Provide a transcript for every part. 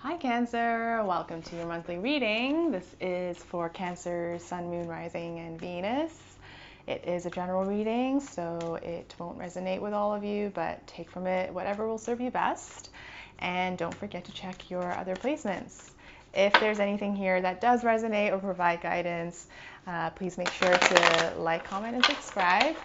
Hi Cancer, welcome to your monthly reading. This is for Cancer, Sun, Moon, Rising, and Venus. It is a general reading, so it won't resonate with all of you, but take from it whatever will serve you best. And don't forget to check your other placements. If there's anything here that does resonate or provide guidance, please make sure to like, comment, and subscribe.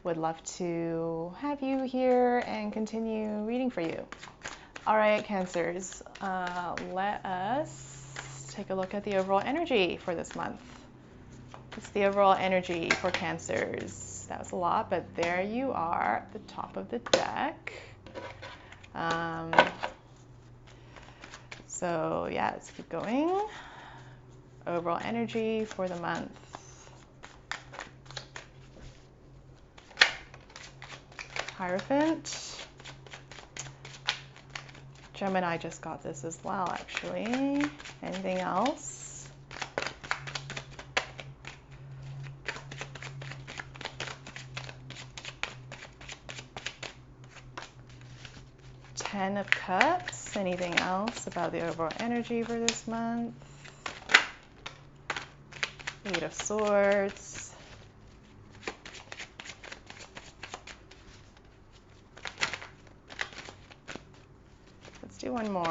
Would love to have you here and continue reading for you. All right, Cancers, let us take a look at the overall energy for this month. What's the overall energy for Cancers? That was a lot, but there you are at the top of the deck. So yeah, let's keep going. Overall energy for the month. Hierophant. Gemini just got this as well, actually. Anything else? Ten of Cups. Anything else about the overall energy for this month? Eight of Swords. Let's do one more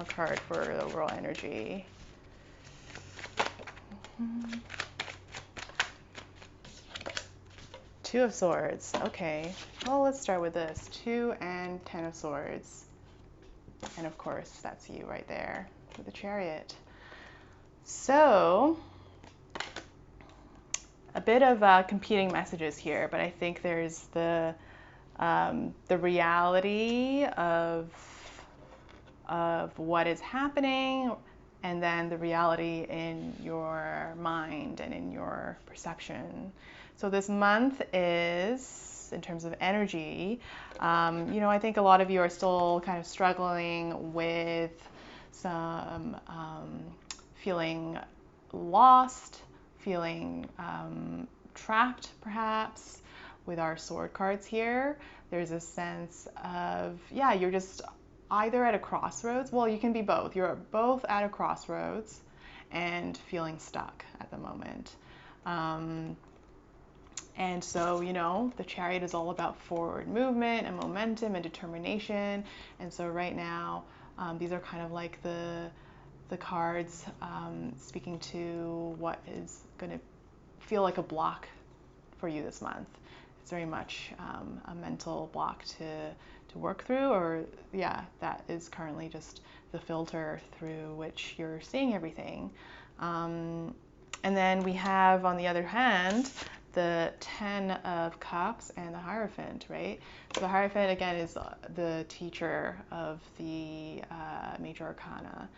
card for the overall energy. Two of Swords. Okay. Well, let's start with this. 2 and 10 of Swords. And of course, that's you right there with the Chariot. So, a bit of competing messages here, but I think there's the reality of what is happening, and then the reality in your mind and in your perception. So this month is, in terms of energy, I think a lot of you are still kind of struggling with some feeling lost, feeling trapped perhaps. With our sword cards here, there's a sense of, you're just either at a crossroads. Well, you can be both. You're both at a crossroads and feeling stuck at the moment. And so, the Chariot is all about forward movement and momentum and determination. And so right now, these are kind of like the cards speaking to what is going to feel like a block for you this month. It's very much a mental block to work through, or that is currently just the filter through which you're seeing everything. And then we have, on the other hand, the 10 of Cups and the Hierophant, right? So the Hierophant, again, is the teacher of the major arcana.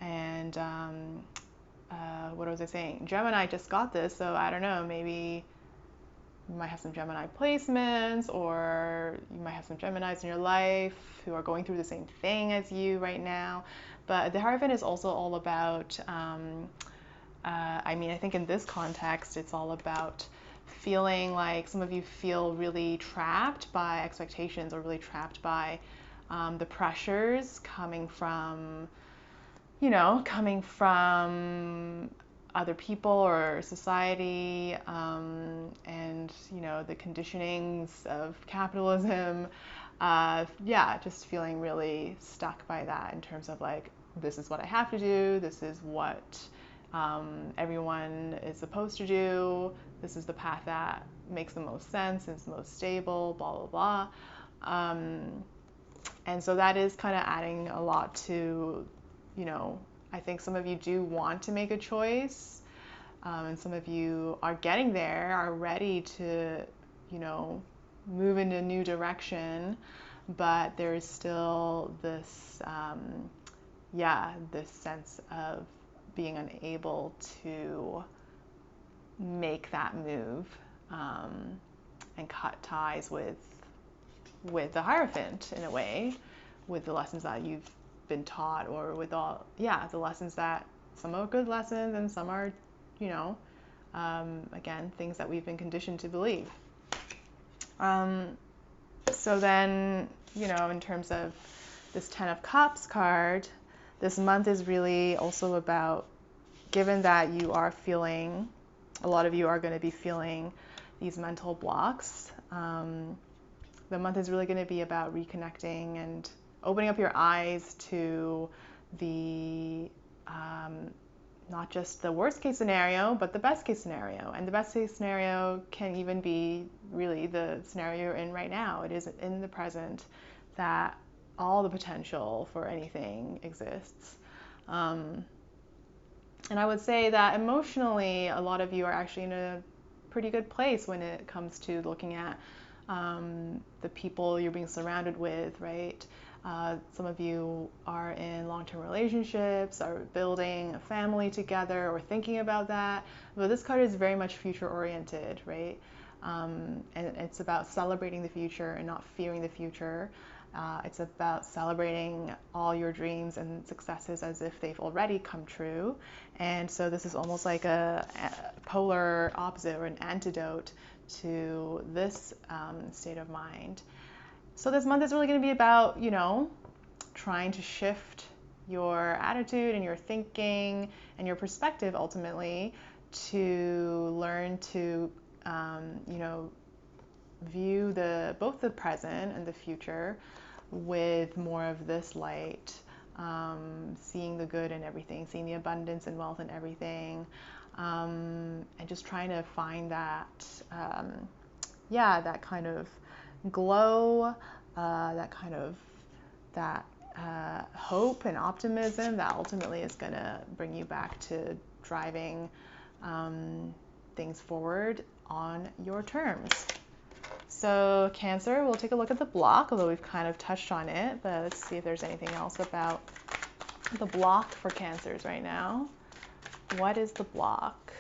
And what was I saying? Gemini just got this, so I don't know, maybe you might have some Gemini placements, or you might have some Geminis in your life who are going through the same thing as you right now. But the Hierophant is also all about, I think in this context, it's all about feeling like some of you feel really trapped by expectations, or really trapped by the pressures coming from other people or society, and the conditionings of capitalism. Just feeling really stuck by that, in terms of like, this is what I have to do, this is what everyone is supposed to do, this is the path that makes the most sense, is the most stable, blah blah blah. And so that is kind of adding a lot to, I think some of you do want to make a choice, and some of you are getting there, are ready to, move in a new direction, but there's still this, this sense of being unable to make that move, and cut ties with the Hierophant in a way, with the lessons that you've been taught, or with all the lessons that, some are good lessons and some are again, things that we've been conditioned to believe. So then, in terms of this 10 of Cups card, This month is really also about, given that you are feeling, a lot of you are going to be feeling these mental blocks. The month is really going to be about reconnecting and opening up your eyes to the not just the worst case scenario, but the best case scenario. And the best case scenario can even be really the scenario you're in right now. It is in the present that all the potential for anything exists. And I would say that emotionally, a lot of you are actually in a pretty good place when it comes to looking at the people you're being surrounded with, right? Some of you are in long-term relationships, are building a family together, or thinking about that. But this card is very much future-oriented, right? And it's about celebrating the future and not fearing the future. It's about celebrating all your dreams and successes as if they've already come true. And so this is almost like a polar opposite or an antidote to this state of mind. So this month is really going to be about, trying to shift your attitude and your thinking and your perspective ultimately to learn to, view both the present and the future with more of this light, seeing the good in everything, seeing the abundance and wealth in everything, and just trying to find that, that kind of glow, that hope and optimism that ultimately is going to bring you back to driving things forward on your terms. So Cancer, we'll take a look at the block, although we've kind of touched on it, but let's see if there's anything else about the block for Cancers right now. What is the block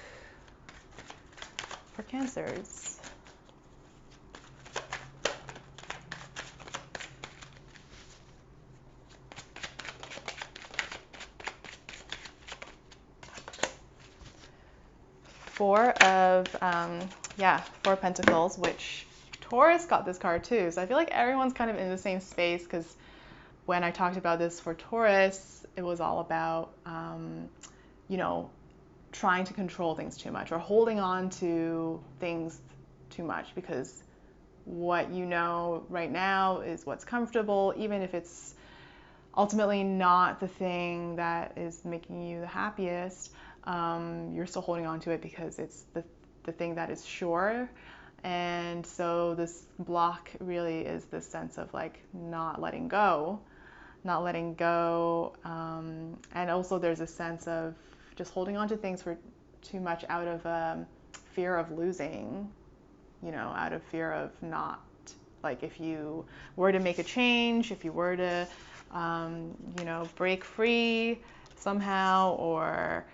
for Cancers? Four of Pentacles, which Taurus got this card too. So I feel like everyone's kind of in the same space, because when I talked about this for Taurus, it was all about, trying to control things too much or holding on to things too much, because what you know right now is what's comfortable, even if it's ultimately not the thing that is making you the happiest. You're still holding on to it because it's the thing that is sure. And so this block really is this sense of like not letting go. And also there's a sense of just holding on to things for too much out of fear of losing, out of fear of not, like if you were to make a change, if you were to, break free somehow or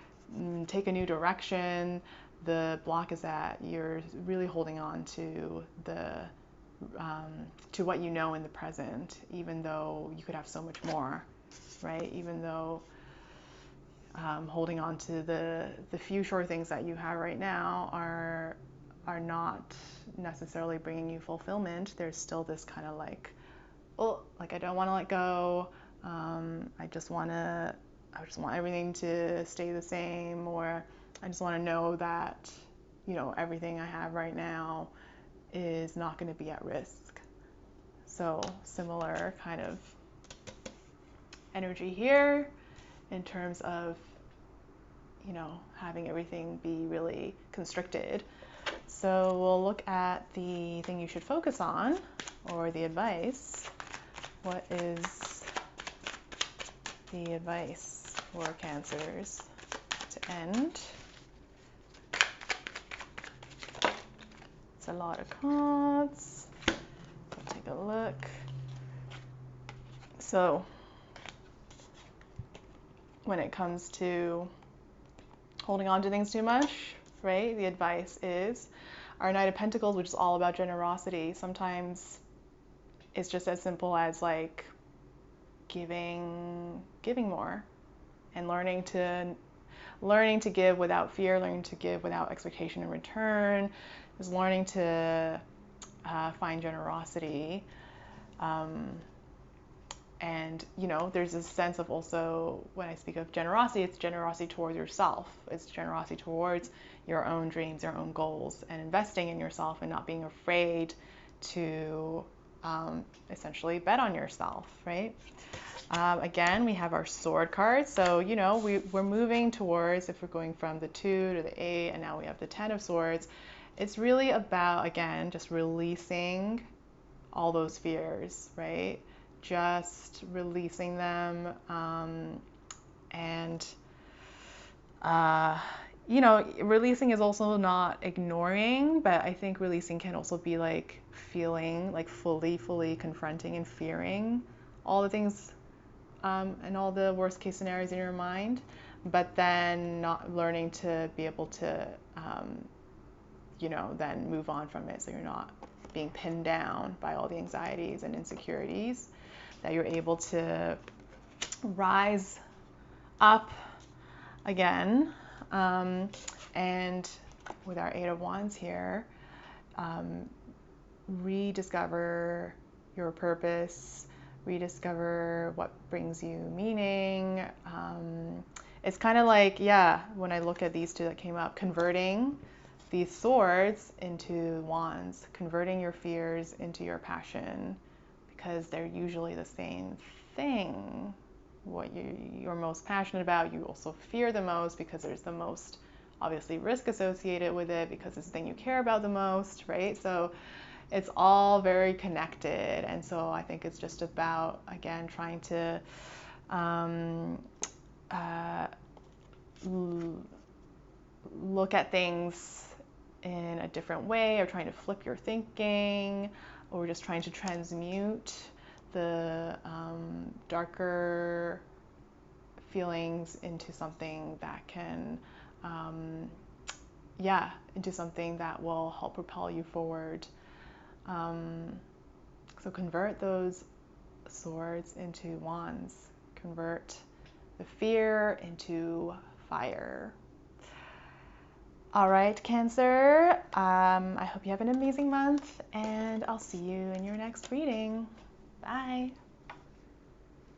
take a new direction, the block is that you're really holding on to to what you know in the present, even though you could have so much more, right? Even though holding on to the few sure things that you have right now are not necessarily bringing you fulfillment. There's still this kind of like, I don't want to let go. I just want everything to stay the same, or I just want to know that, everything I have right now is not going to be at risk. So similar kind of energy here in terms of, having everything be really constricted. So we'll look at the thing you should focus on, or the advice. What is the advice for Cancers to end? It's a lot of cards. We'll take a look. So when it comes to holding on to things too much, right? The advice is our Knight of Pentacles, which is all about generosity. Sometimes it's just as simple as like giving more and learning to give without fear, learning to give without expectation in return, is learning to find generosity And you know, there's a sense of also, when I speak of generosity, it's generosity towards yourself. It's generosity towards your own dreams, your own goals, and investing in yourself and not being afraid to essentially bet on yourself, right? Again, we have our sword card. So, you know, we're moving towards, if we're going from the 2 to the 8, and now we have the 10 of swords, it's really about, again, just releasing all those fears, right? Just releasing them, and you know, releasing is also not ignoring, but I think releasing can also be like feeling, like fully confronting and fearing all the things, and all the worst case scenarios in your mind, but then not learning to be able to, you know, then move on from it, so you're not being pinned down by all the anxieties and insecurities, that you're able to rise up again. And with our 8 of Wands here, rediscover your purpose, rediscover what brings you meaning. It's kind of like, yeah, when I look at these two that came up, converting these swords into wands, converting your fears into your passion, because they're usually the same thing. What you're most passionate about, you also fear the most, because there's the most obviously risk associated with it, because it's the thing you care about the most, right? So it's all very connected. And so I think it's just about, again, trying to look at things in a different way, or trying to flip your thinking, or just trying to transmute the darker feelings into something that can, into something that will help propel you forward. So convert those swords into wands. Convert the fear into fire. All right, Cancer. I hope you have an amazing month, and I'll see you in your next reading. Bye.